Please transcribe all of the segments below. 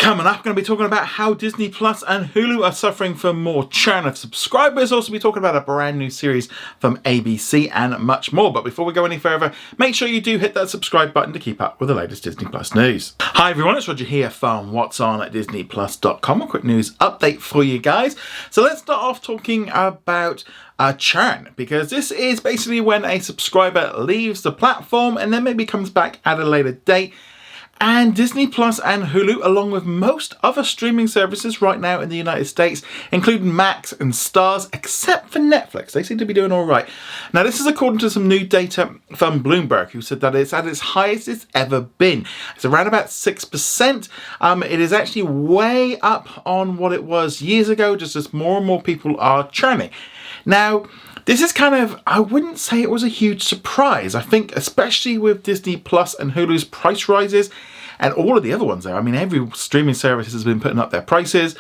Coming up, I'm going to be talking about how Disney Plus and Hulu are suffering from more churn of subscribers. Also be talking about a brand new series from ABC and much more. But before we go any further, make sure you do hit that subscribe button to keep up with the latest Disney Plus news. Hi everyone, it's Roger here from What's On at DisneyPlus.com. A quick news update for you guys. So let's start off talking about churn, because this is basically when a subscriber leaves the platform and then maybe comes back at a later date. And Disney Plus and Hulu, along with most other streaming services right now in the United States, including Max and Stars, except for Netflix. They seem to be doing all right. Now, this is according to some new data from Bloomberg, who said that it's at its highest it's ever been. It's around about 6%. It is actually way up on what it was years ago, just as more and more people are churning. Now, this is kind of, I wouldn't say it was a huge surprise. I think especially with Disney Plus and Hulu's price rises and all of the other ones there. I mean, every streaming service has been putting up their prices.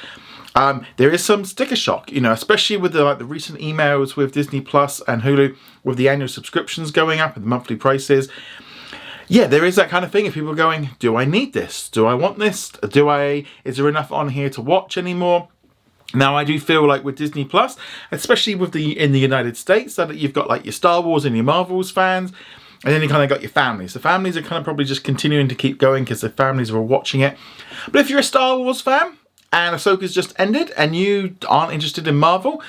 There is some sticker shock, you know, especially with the recent emails with Disney Plus and Hulu with the annual subscriptions going up and the monthly prices. Yeah, there is that kind of thing. If people are going, do I need this? Do I want this? Is there enough on here to watch anymore? Now, I do feel like with Disney Plus, especially with in the United States, that you've got like your Star Wars and your Marvels fans, and then you kind of got your families. The families are kind of probably just continuing to keep going because the families are all watching it. But if you're a Star Wars fan and Ahsoka's just ended and you aren't interested in Marvel,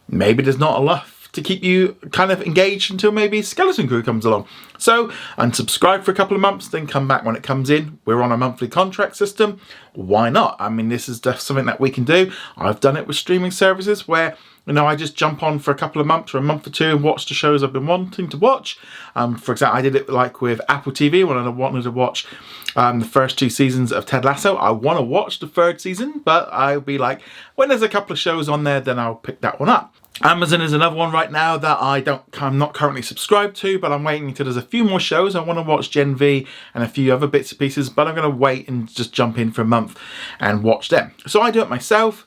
maybe there's not enough to keep you kind of engaged until maybe Skeleton Crew comes along. So unsubscribe for a couple of months, then come back when it comes in. We're on a monthly contract system. Why not? I mean, this is just something that we can do. I've done it with streaming services where, you know, I just jump on for a couple of months or a month or two and watch the shows I've been wanting to watch. For example, I did it like with Apple TV when I wanted to watch the first 2 seasons of Ted Lasso. I want to watch the 3rd season, but I'll be like, when there's a couple of shows on there, then I'll pick that one up. Amazon is another one right now that I'm not currently subscribed to, but I'm waiting until there's a few more shows. I want to watch Gen V and a few other bits and pieces, but I'm going to wait and just jump in for a month and watch them. So I do it myself.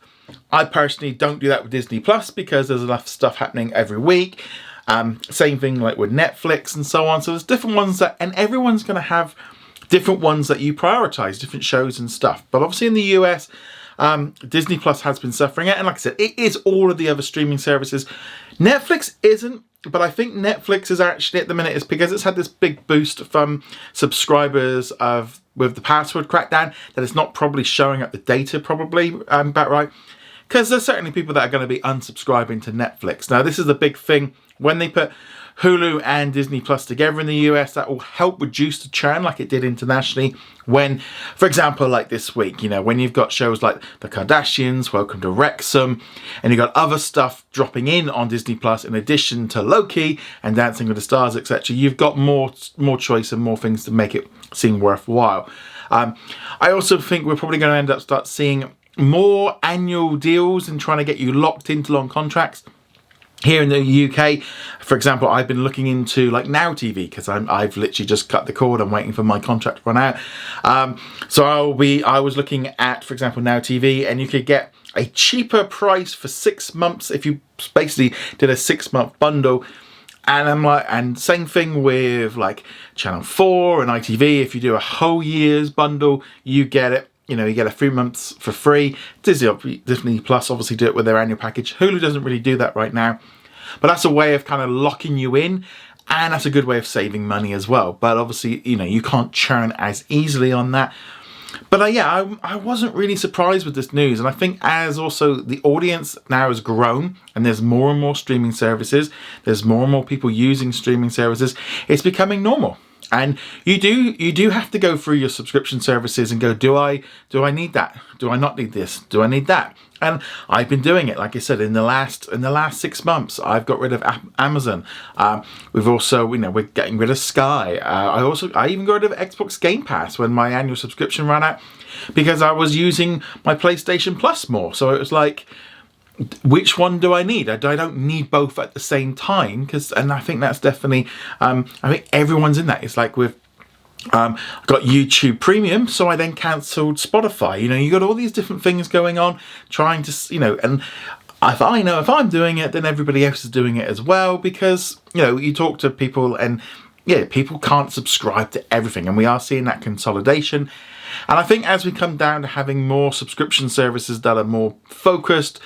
I personally don't do that with Disney Plus because there's enough stuff happening every week. Same thing like with Netflix and so on. So there's different ones and everyone's going to have different ones that you prioritize, different shows and stuff. But obviously in the US, Disney Plus has been suffering it, and like I said, it is all of the other streaming services. Netflix isn't, but I think Netflix is actually at the minute is because it's had this big boost from subscribers with the password crackdown that it's not probably showing up the data probably about right, because there's certainly people that are going to be unsubscribing to Netflix. Now this is the big thing when they put Hulu and Disney Plus together in the US, that will help reduce the churn like it did internationally when, for example, like this week, you know, when you've got shows like The Kardashians, Welcome to Wrexham, and you've got other stuff dropping in on Disney Plus in addition to Loki and Dancing with the Stars, etc. You've got more choice and more things to make it seem worthwhile. I also think we're probably going to start seeing more annual deals and trying to get you locked into long contracts. Here in the UK, for example, I've been looking into like Now TV because I've literally just cut the cord. I'm waiting for my contract to run out. So I was looking at, for example, Now TV, and you could get a cheaper price for 6 months if you basically did a 6-month bundle. And I'm like, and same thing with like Channel 4 and ITV. If you do a whole year's bundle, you get it. You know, you get a 3 months for free. Disney Plus obviously do it with their annual package. Hulu doesn't really do that right now. But that's a way of kind of locking you in. And that's a good way of saving money as well. But obviously, you know, you can't churn as easily on that. But yeah, I wasn't really surprised with this news. And I think as also the audience now has grown and there's more and more streaming services, there's more and more people using streaming services, it's becoming normal. And you do have to go through your subscription services and go, do I need that? Do I not need this? Do I need that? And I've been doing it, like I said, in the last 6 months. I've got rid of Amazon. We've also, you know, we're getting rid of Sky. I even got rid of Xbox Game Pass when my annual subscription ran out because I was using my PlayStation Plus more. So it was like, which one do I need? I don't need both at the same time and I think that's definitely, I think everyone's in that. It's like with, I got YouTube Premium, so I then cancelled Spotify. You know, you got all these different things going on, trying to, you know, and if I know if I'm doing it, then everybody else is doing it as well because, you know, you talk to people and yeah, people can't subscribe to everything and we are seeing that consolidation. And I think as we come down to having more subscription services that are more focused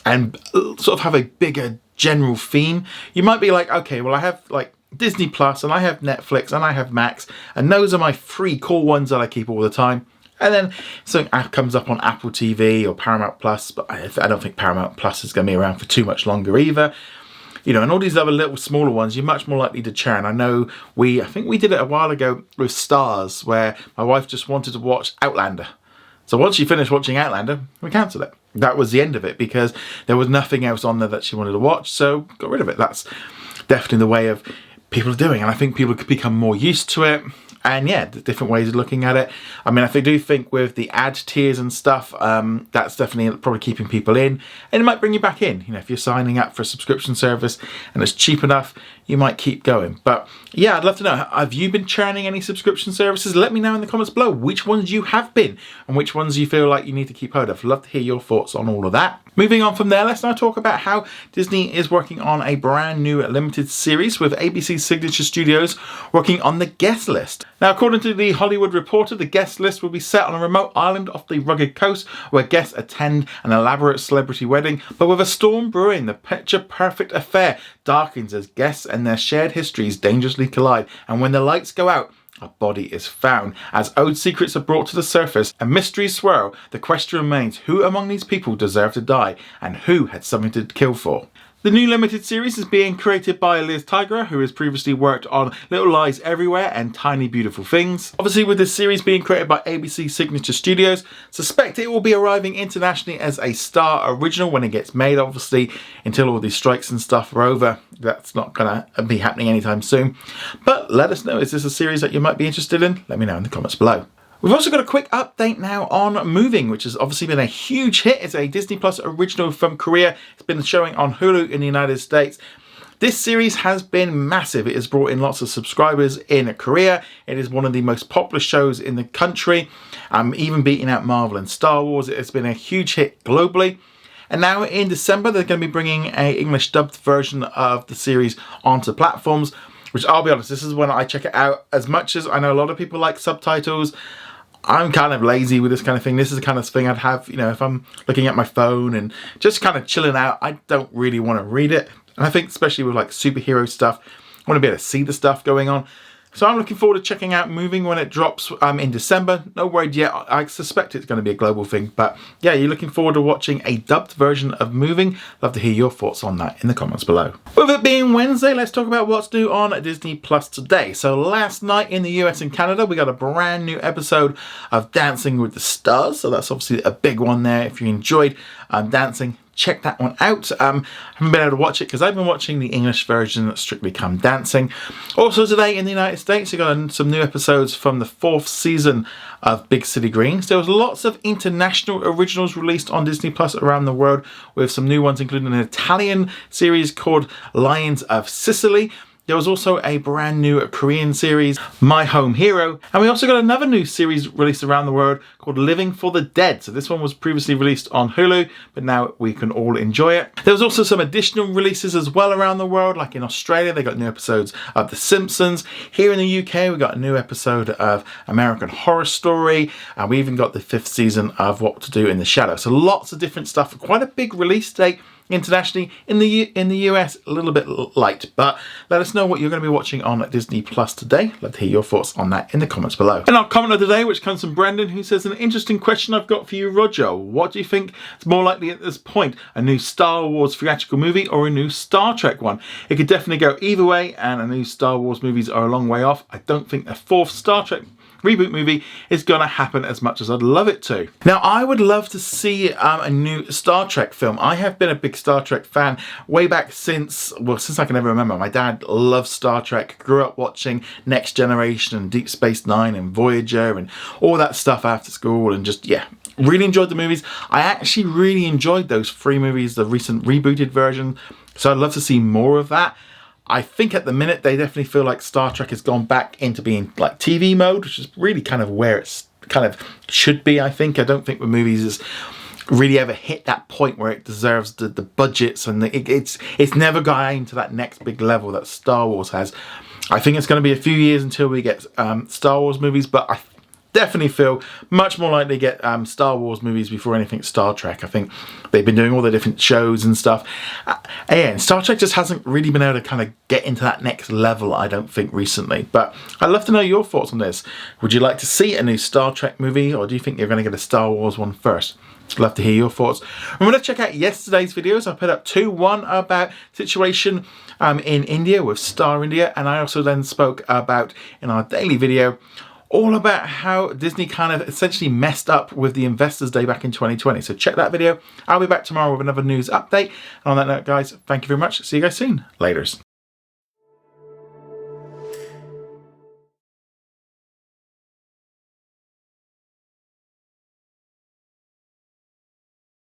and sort of have a bigger general theme, you might be like, okay, well, I have like Disney Plus and I have Netflix and I have Max, and those are my 3 core ones that I keep all the time. And then something comes up on Apple TV or Paramount Plus, but I don't think Paramount Plus is going to be around for too much longer either. You know, and all these other little smaller ones, you're much more likely to churn. I know I think we did it a while ago with Stars, where my wife just wanted to watch Outlander. So once she finished watching Outlander, we cancelled it. That was the end of it because there was nothing else on there that she wanted to watch, so got rid of it. That's definitely the way of people are doing, and I think people could become more used to it. And yeah, the different ways of looking at it. I mean, I do think with the ad tiers and stuff, that's definitely probably keeping people in, and it might bring you back in. You know, if you're signing up for a subscription service and it's cheap enough, you might keep going. But yeah, I'd love to know, have you been churning any subscription services? Let me know in the comments below which ones you have been and which ones you feel like you need to keep hold of. Love to hear your thoughts on all of that. Moving on from there, let's now talk about how Disney is working on a brand new limited series with ABC Signature Studios working on The Guest List. Now, according to The Hollywood Reporter, The Guest List will be set on a remote island off the rugged coast where guests attend an elaborate celebrity wedding, but with a storm brewing, the picture-perfect affair darkens as guests and their shared histories dangerously collide, and when the lights go out, a body is found. As old secrets are brought to the surface and mysteries swirl, the question remains, who among these people deserved to die and who had something to kill for? The new limited series is being created by Liz Tigra, who has previously worked on Little Lies Everywhere and Tiny Beautiful Things. Obviously, with this series being created by ABC Signature Studios, suspect it will be arriving internationally as a Star original when it gets made. Obviously, until all these strikes and stuff are over, that's not going to be happening anytime soon. But let us know, is this a series that you might be interested in? Let me know in the comments below. We've also got a quick update now on Moving, which has obviously been a huge hit. It's a Disney Plus original from Korea. It's been showing on Hulu in the United States. This series has been massive. It has brought in lots of subscribers in Korea. It is one of the most popular shows in the country, even beating out Marvel and Star Wars. It has been a huge hit globally. And now in December, they're going to be bringing an English dubbed version of the series onto platforms, which I'll be honest, this is when I check it out. As much as I know a lot of people like subtitles, I'm kind of lazy with this kind of thing. This is the kind of thing I'd have, you know, if I'm looking at my phone and just kind of chilling out. I don't really want to read it. And I think especially with like superhero stuff, I want to be able to see the stuff going on. So I'm looking forward to checking out Moving when it drops in December. No word yet. I suspect it's going to be a global thing. But yeah, you're looking forward to watching a dubbed version of Moving. Love to hear your thoughts on that in the comments below. With it being Wednesday, let's talk about what's new on Disney Plus today. So last night in the US and Canada, we got a brand new episode of Dancing with the Stars. So that's obviously a big one there. If you enjoyed dancing, check that one out. I haven't been able to watch it because I've been watching the English version, Strictly Come Dancing. Also today in the United States, we got some new episodes from the 4th season of Big City Greens. There was lots of international originals released on Disney Plus around the world, with some new ones including an Italian series called Lions of Sicily. There was also a brand new Korean series, My Home Hero. And we also got another new series released around the world called Living for the Dead. So this one was previously released on Hulu, but now we can all enjoy it. There was also some additional releases as well around the world, like in Australia, they got new episodes of The Simpsons. Here in the UK, we got a new episode of American Horror Story. And we even got the 5th season of What to Do in the Shadows. So lots of different stuff. Quite a big release date. Internationally, in the US, a little bit light, but let us know what you're going to be watching on Disney Plus today. Love to hear your thoughts on that in the comments below. And our comment of the day, which comes from Brendan, who says, an interesting question I've got for you, Roger. What do you think is more likely at this point? A new Star Wars theatrical movie or a new Star Trek one? It could definitely go either way, and a new Star Wars movies are a long way off. I don't think a 4th Star Trek reboot movie is going to happen as much as I'd love it to. Now, I would love to see a new Star Trek film. I have been a big Star Trek fan way back since I can ever remember. My dad loved Star Trek, grew up watching Next Generation and Deep Space Nine and Voyager and all that stuff after school, and just, yeah, really enjoyed the movies. I actually really enjoyed those 3 movies, the recent rebooted version, so I'd love to see more of that. I think at the minute they definitely feel like Star Trek has gone back into being like TV mode, which is really kind of where it's kind of should be, I think. I don't think the movies has really ever hit that point where it deserves the budgets, and it's never going to that next big level that Star Wars has. I think it's going to be a few years until we get Star Wars movies, but I definitely feel much more likely to get Star Wars movies before anything Star Trek. I think they've been doing all the different shows and stuff. And Star Trek just hasn't really been able to kind of get into that next level, I don't think, recently. But I'd love to know your thoughts on this. Would you like to see a new Star Trek movie, or do you think you're going to get a Star Wars one first? I'd love to hear your thoughts. Remember to check out yesterday's videos. I put up two. One about situation in India with Star India, and I also then spoke about, in our daily video, all about how Disney kind of essentially messed up with the Investors Day back in 2020. So check that video. I'll be back tomorrow with another news update. And on that note, guys, thank you very much. See you guys soon. Laters.